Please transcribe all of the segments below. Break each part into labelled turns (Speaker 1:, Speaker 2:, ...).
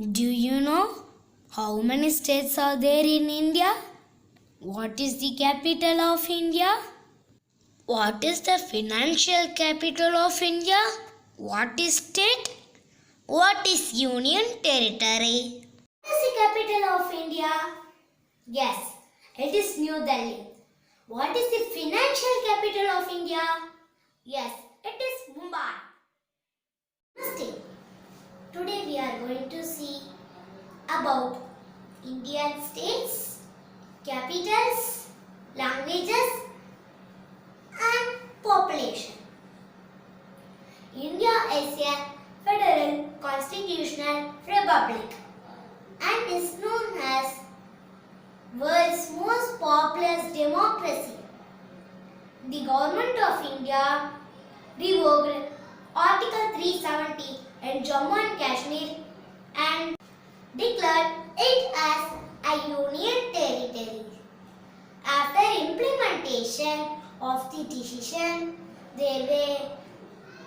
Speaker 1: Do you know how many states are there in India? What is the capital of India? What is the financial capital of India? What is state? What is union territory? What is the capital of India? Yes, it is New Delhi. What is the financial capital of India? Yes, it is Mumbai. Namaste. Today we are going to see about Indian states, capitals, languages and population. India is a federal constitutional republic and is known as world's most populous democracy. The government of India revoked Article 370 in Jammu and Kashmir and declared it as a union territory. After implementation of the decision, there were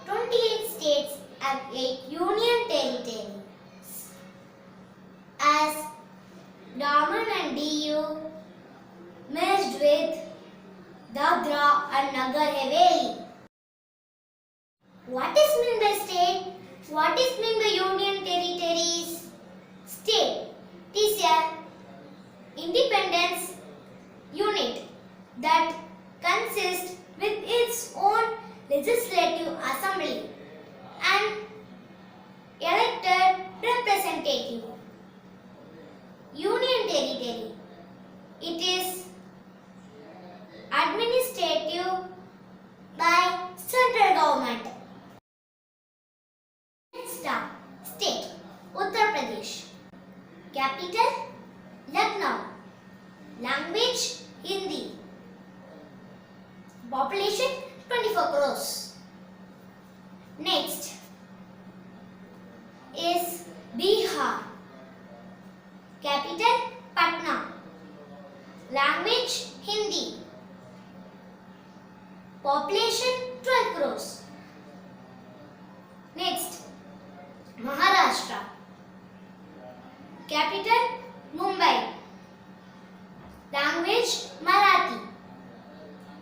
Speaker 1: 28 states and 8 union territories. As Daman and Diu merged with Dadra and Nagar Haveli. What is meant by state? What is meant by union territories? State is a independence unit that consists with its own legislative assembly and elected representative. Union territory. It is administrative by central government. Next up, state Uttar Pradesh. Capital Lucknow. Language Hindi. Population 24 crores. Next is Bihar. Capital Patna. Language Hindi. Population 12 crores. Next Maharashtra. Capital Mumbai. Language Marathi.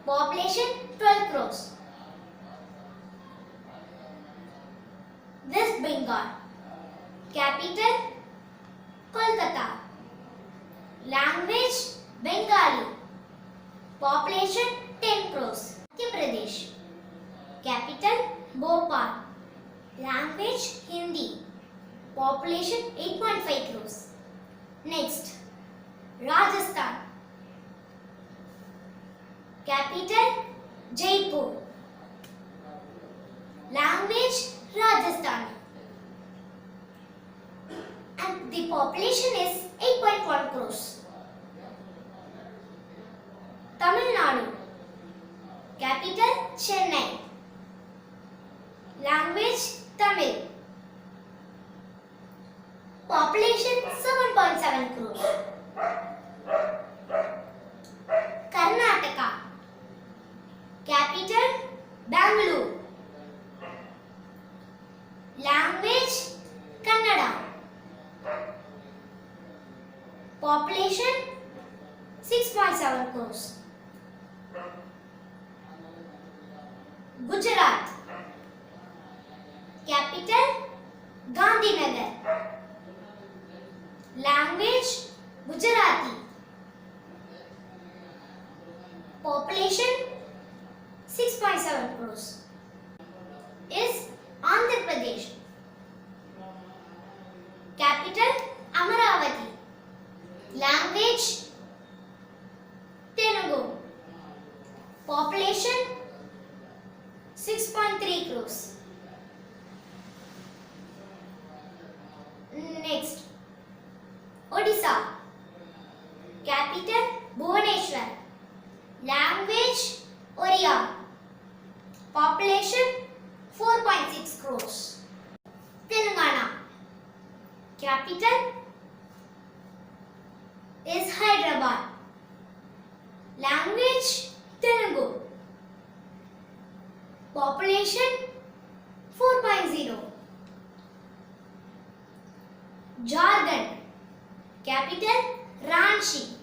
Speaker 1: Population 12 crores. West Bengal. Capital Kolkata. Language Bengali. Population 10 crores. Madhya Pradesh. Capital Bhopal. Language Hindi. Population 8.5 crores. Next, Rajasthan. Capital Jaipur. Language Rajasthani. And the population is 8.1 crores. Tamil Nadu. Capital Chennai. Language Tamil. Population 7.7 crores. Karnataka. Capital Bangalore. Language Kannada. Population 6.7 crores. Gujarat. Capital Gandhinagar. Language Gujarati. Population 6.7 crores. Is Andhra Pradesh. Capital Amaravati. Language Telugu. Population 6.3 crores. Next, Odisha. Capital Bhubaneswar. Language Oriya. Population 4.6 crores. Telangana. Capital is Hyderabad. Language Telugu. Population 4.0. Jharkhand. Capital Ranchi.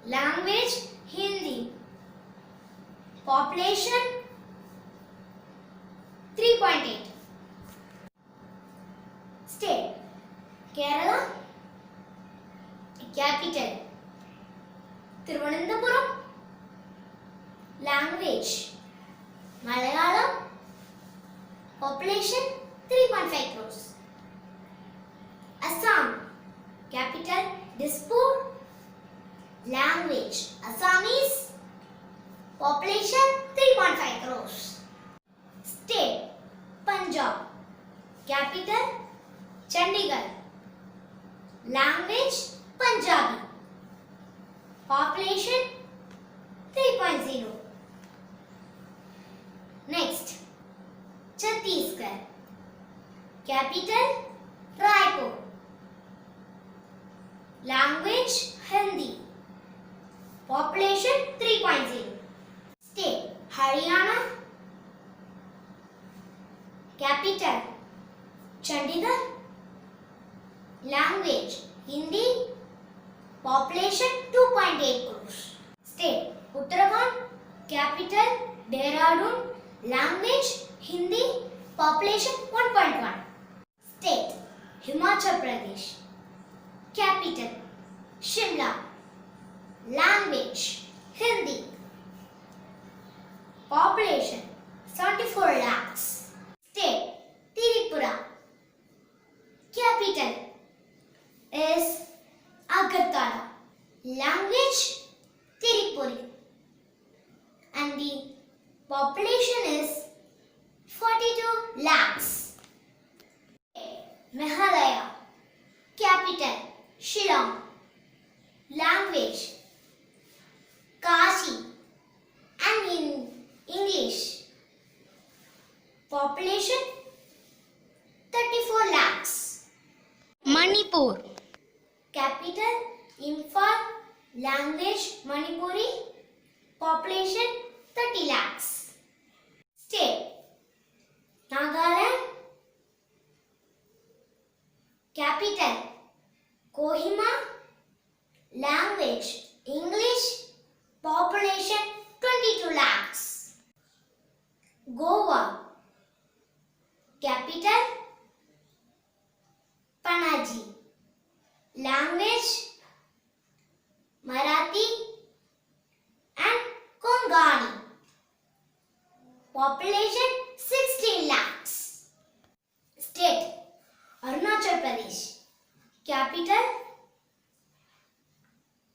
Speaker 1: Language Hindi. Population 3.8. State Kerala. Capital Thiruvananthapuram. Language Malayalam. Population 3.5 crores. Assam. Capital Dispur. Language Assamese. Population 3.5 crores. State Punjab. Capital Chandigarh. Language Punjabi. Population 3.0. Next, Chhattisgarh. Capital Raipur. Language Hindi. Population 3.0. State Haryana. Capital Chandigarh. Language Hindi. Population 2.8 crores. State Uttarakhand. Capital Dehradun. Language Hindi. Population 1.1. State Himachal Pradesh. Capital Shimla. Language Hindi. Population 74 lakhs. State Tripura. Capital is Agartala. Language Tirupuri. And the population is 42 lakhs. Meghalaya. Capital Shillong. Language Kashi and in English. Population 34 lakhs. Manipur. Capital Imphal. Language Manipuri. Population 30 lakhs. State Nagaland. Capital Kohima. Language English. Population 22 lakhs. Goa. Capital Panaji. Language Marathi and Kongani. Population 16 lakhs. State Arunachal Pradesh. Capital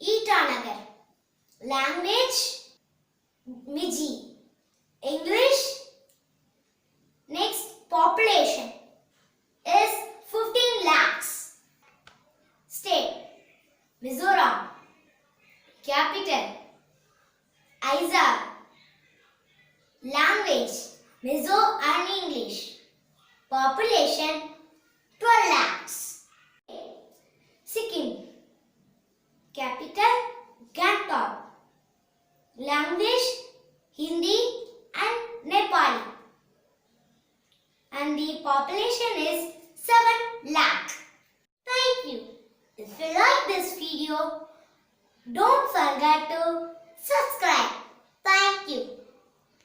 Speaker 1: Itanagar. Language Miji. English. Next, population is 15 lakhs. State Mizoram. Capital Aizawl. Language Mizo and English. Population 12 lakhs. Sikkim. Capital Gangtok. Language Hindi and Nepali. And the population is 7 lakh. Thank you. If you like this video, don't forget to subscribe. Thank you.